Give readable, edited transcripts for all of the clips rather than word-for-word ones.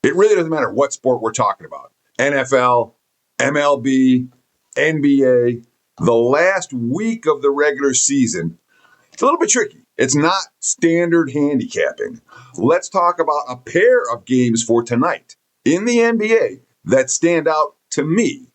It really doesn't matter what sport we're talking about. NFL, MLB, NBA, the last week of the regular season, it's a little bit tricky. It's not standard handicapping. Let's talk about a pair of games for tonight in the NBA that stand out to me.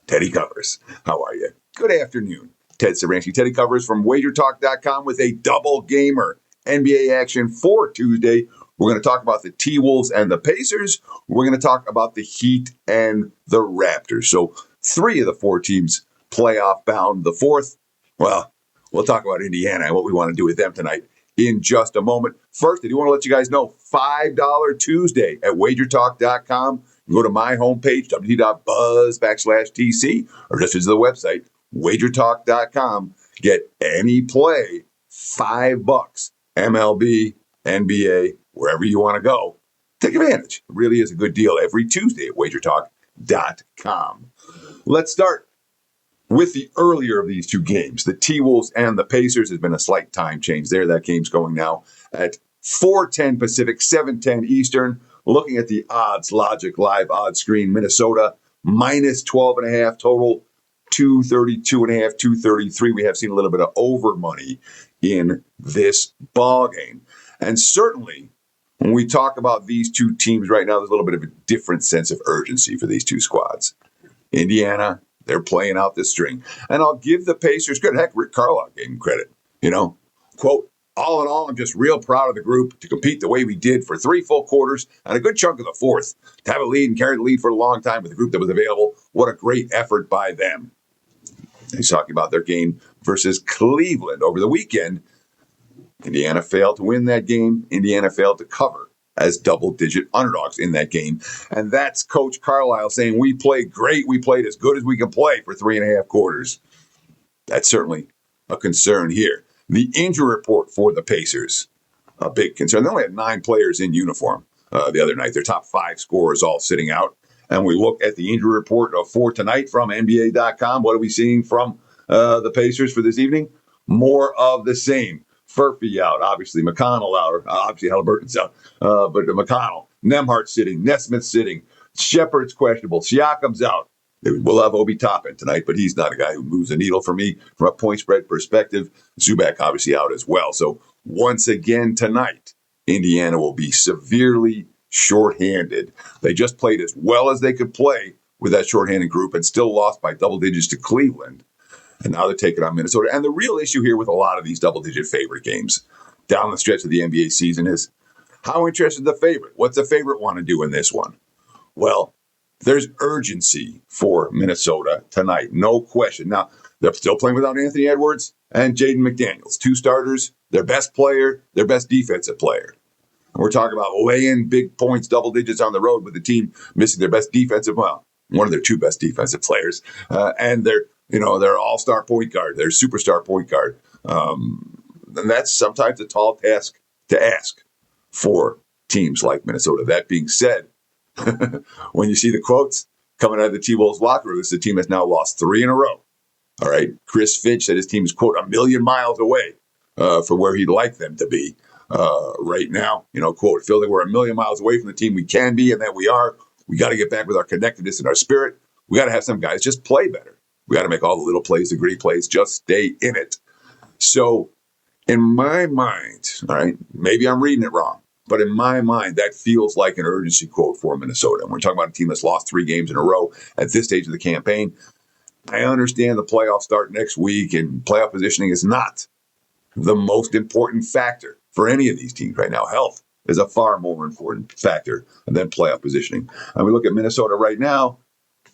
Teddy Covers, how are you? Good afternoon. Ted Saransky, Teddy Covers from WagerTalk.com with a double gamer NBA action for Tuesday. We're going to talk about the T-Wolves and the Pacers. We're going to talk about the Heat and the Raptors. So 3 of the 4 teams playoff bound. The 4th, well, we'll talk about Indiana and what we want to do with them tonight in just a moment. First, I do want to let you guys know, $5 Tuesday at WagerTalk.com. You go to my homepage, www.buzz.com/TC, or just visit the website, WagerTalk.com. Get any play, $5. MLB, NBA, wherever you want to go. Take advantage. It really is a good deal every Tuesday at WagerTalk.com. Let's start with the earlier of these 2 games, the T-Wolves and the Pacers. There's been a slight time change there. That game's going now at 4:10 Pacific, 7:10 Eastern. Looking at the odds, Logic Live odds screen, Minnesota minus 12.5 total, 232.5, 233. We have seen a little bit of over money in this ball game. And certainly, when we talk about these 2 teams right now, there's a little bit of a different sense of urgency for these 2 squads. Indiana, they're playing out this string. And I'll give the Pacers credit. Heck, Rick Carlisle gave him credit. Quote, all in all, I'm just real proud of the group to compete the way we did for 3 full quarters and a good chunk of the 4th. To have a lead and carry the lead for a long time with the group that was available. What a great effort by them. He's talking about their game versus Cleveland over the weekend. Indiana failed to win that game. Indiana failed to cover as double-digit underdogs in that game. And that's Coach Carlisle saying, we played great. We played as good as we can play for 3.5 quarters. That's certainly a concern here. The injury report for the Pacers, a big concern. They only had 9 players in uniform the other night. Their top 5 scorers all sitting out. And we look at the injury report for tonight from NBA.com. What are we seeing from the Pacers for this evening? More of the same. Furphy out, obviously. McConnell out. Obviously, Halliburton's out. But McConnell, Nembhard sitting, Nesmith sitting, Shepard's questionable, Siakam's out. We'll have Obi Toppin tonight, but he's not a guy who moves the needle for me from a point spread perspective. Zubac obviously out as well. So once again tonight, Indiana will be severely shorthanded. They just played as well as they could play with that shorthanded group and still lost by double digits to Cleveland. And now they're taking on Minnesota. And the real issue here with a lot of these double-digit favorite games down the stretch of the NBA season is how interested the favorite. What's the favorite want to do in this one? Well, there's urgency for Minnesota tonight, no question. Now, they're still playing without Anthony Edwards and Jaden McDaniels, 2 starters, their best player, their best defensive player. And we're talking about laying big points, double digits on the road with the team missing their best defensive, well, one of their 2 best defensive players, and their all-star point guard, their superstar point guard. And that's sometimes a tall task to ask for teams like Minnesota. That being said, when you see the quotes coming out of the T-Wolves locker room, this is a team that's now lost 3 in a row. All right. Chris Finch said his team is, quote, a million miles away from where he'd like them to be right now. Quote, feel like we're a million miles away from the team we can be and that we are. We got to get back with our connectedness and our spirit. We got to have some guys just play better. We got to make all the little plays, the gritty plays, just stay in it. So in my mind, all right, maybe I'm reading it wrong, but in my mind, that feels like an urgency quote for Minnesota. And we're talking about a team that's lost 3 games in a row at this stage of the campaign. I understand the playoffs start next week, and playoff positioning is not the most important factor for any of these teams right now. Health is a far more important factor than playoff positioning. And we look at Minnesota right now.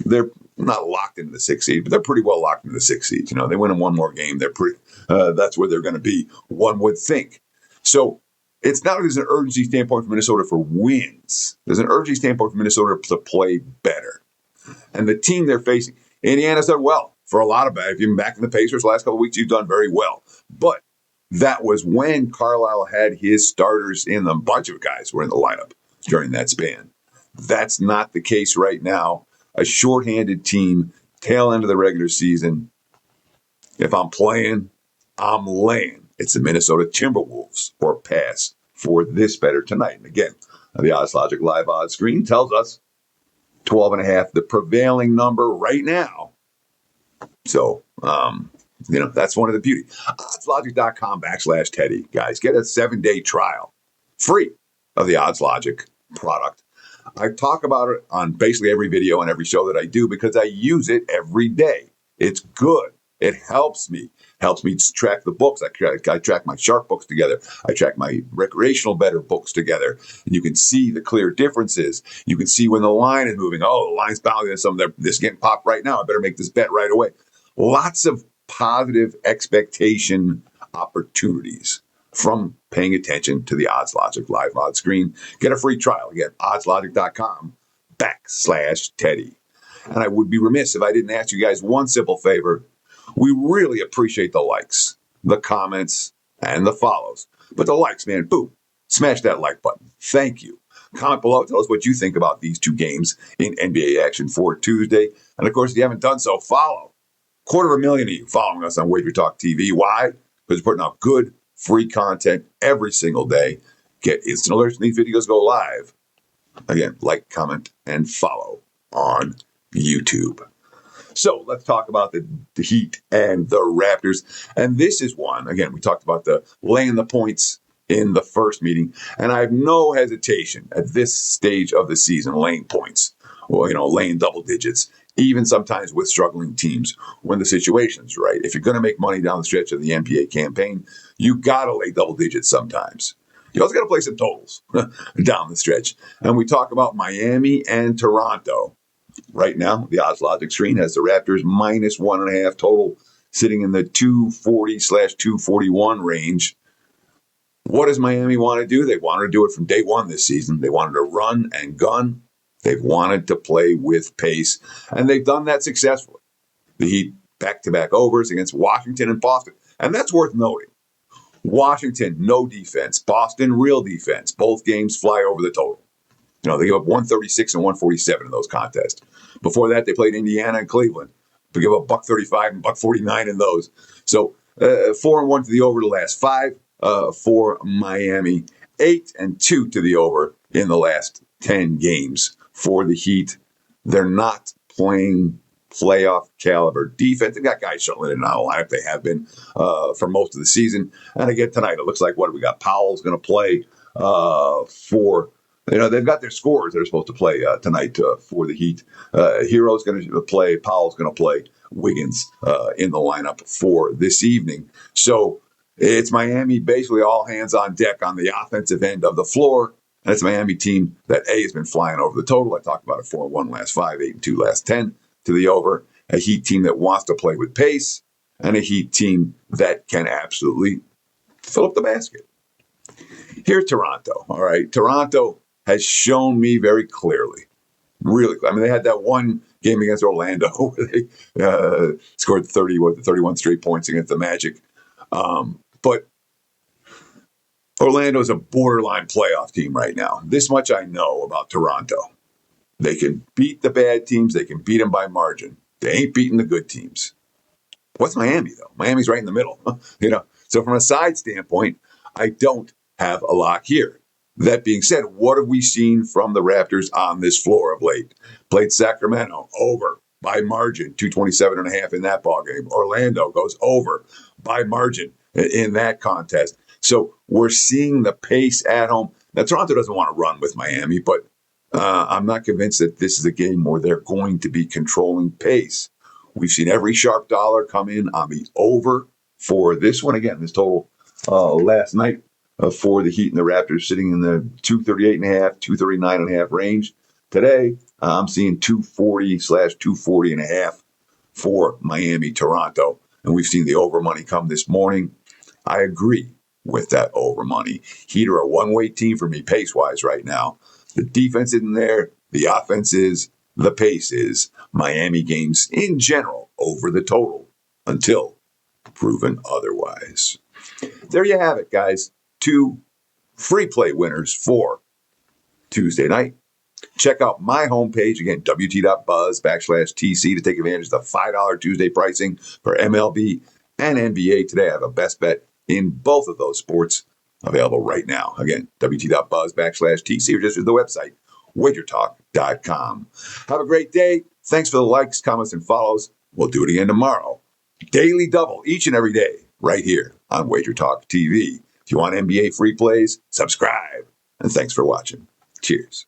They're not locked into the 6th seed, but they're pretty well locked into the 6th seed. They win in one more game. They're pretty. That's where they're going to be, one would think. So it's not like there's an urgency standpoint for Minnesota for wins. There's an urgency standpoint for Minnesota to play better. And the team they're facing, Indiana's done well for a lot of it. If you've been back in the Pacers the last couple of weeks, you've done very well. But that was when Carlisle had his starters in them. A bunch of guys were in the lineup during that span. That's not the case right now. A shorthanded team, tail end of the regular season. If I'm playing, I'm laying. It's the Minnesota Timberwolves or pass for this better tonight. And again, The Odds Logic live odds screen tells us 12.5, the prevailing number right now. So, that's one of the beauty. oddslogic.com/Teddy, guys. Get a 7-day trial free of the Odds Logic product. I talk about it on basically every video and every show that I do because I use it every day. It's good. It helps me. Helps me track the books. I track my sharp books together. I track my recreational bettor books together. And you can see the clear differences. You can see when the line is moving. Oh, the line's bouncing. This is getting popped right now. I better make this bet right away. Lots of positive expectation opportunities from paying attention to the Odds Logic live odds screen. Get a free trial. Again, oddslogic.com/Teddy. And I would be remiss if I didn't ask you guys one simple favor. We really appreciate the likes, the comments, and the follows. But the likes, man, boom, smash that like button. Thank you. Comment below. Tell us what you think about these two games in NBA action for Tuesday. And of course, if you haven't done so, follow. 250,000 of you following us on WagerTalk TV. Why? Because we're putting out good, free content every single day. Get instant alerts when these videos go live. Again, like, comment, and follow on YouTube. So let's talk about the Heat and the Raptors. And this is one, again, we talked about the laying the points in the first meeting. And I have no hesitation at this stage of the season laying points, laying double digits, even sometimes with struggling teams when the situation's right. If you're going to make money down the stretch of the NBA campaign, you got to lay double digits sometimes. You also got to play some totals down the stretch. And we talk about Miami and Toronto. Right now, the Odds Logic screen has the Raptors -1.5 total, sitting in the 240/241 range. What does Miami want to do? They wanted to do it from day one this season. They wanted to run and gun. They've wanted to play with pace, and they've done that successfully. The Heat back-to-back overs against Washington and Boston, and that's worth noting. Washington, no defense. Boston, real defense. Both games fly over the total. They give up 136 and 147 in those contests. Before that, they played Indiana and Cleveland. They give up $135 and $149 in those. So 4-1 to the over the last 5 for Miami. 8-2 to the over in the last 10 games for the Heat. They're not playing playoff caliber defense. They've got guys shuttling in and out of the lineup. They have been for most of the season. And again, tonight, it looks like we got Powell's going to play for... they've got their scorers that are supposed to play tonight for the Heat. Hero's going to play. Powell's going to play. Wiggins in the lineup for this evening. So it's Miami basically all hands on deck on the offensive end of the floor. And it's a Miami team that, A, has been flying over the total. I talked about it 4-1 last 5, 8-2 last 10 to the over. A Heat team that wants to play with pace. And a Heat team that can absolutely fill up the basket. Here's Toronto. All right. Toronto has shown me very clearly, really. I mean, they had that one game against Orlando where they scored 31 straight points against the Magic. But Orlando is a borderline playoff team right now. This much I know about Toronto. They can beat the bad teams. They can beat them by margin. They ain't beating the good teams. What's Miami, though? Miami's right in the middle. So from a side standpoint, I don't have a lock here. That being said, what have we seen from the Raptors on this floor of late? Played Sacramento over by margin, 227.5 in that ballgame. Orlando goes over by margin in that contest. So we're seeing the pace at home. Now, Toronto doesn't want to run with Miami, but I'm not convinced that this is a game where they're going to be controlling pace. We've seen every sharp dollar come in on the over for this one. Again, this total last night. For the Heat and the Raptors sitting in the 238.5, 239.5 range. Today, I'm seeing 240/240.5 for Miami, Toronto. And we've seen the over money come this morning. I agree with that over money. Heat are a one-way team for me pace-wise right now. The defense isn't there. The offense is. The pace is. Miami games in general over the total until proven otherwise. There you have it, guys. 2 free play winners for Tuesday night. Check out my homepage, again, wt.buzz/TC to take advantage of the $5 Tuesday pricing for MLB and NBA. Today I have a best bet in both of those sports. available right now. Again, wt.buzz/TC or just visit the website, WagerTalk.com. Have a great day. Thanks for the likes, comments, and follows. We'll do it again tomorrow. Daily double each and every day right here on Wager Talk TV. If you want NBA free plays, subscribe. And thanks for watching. Cheers.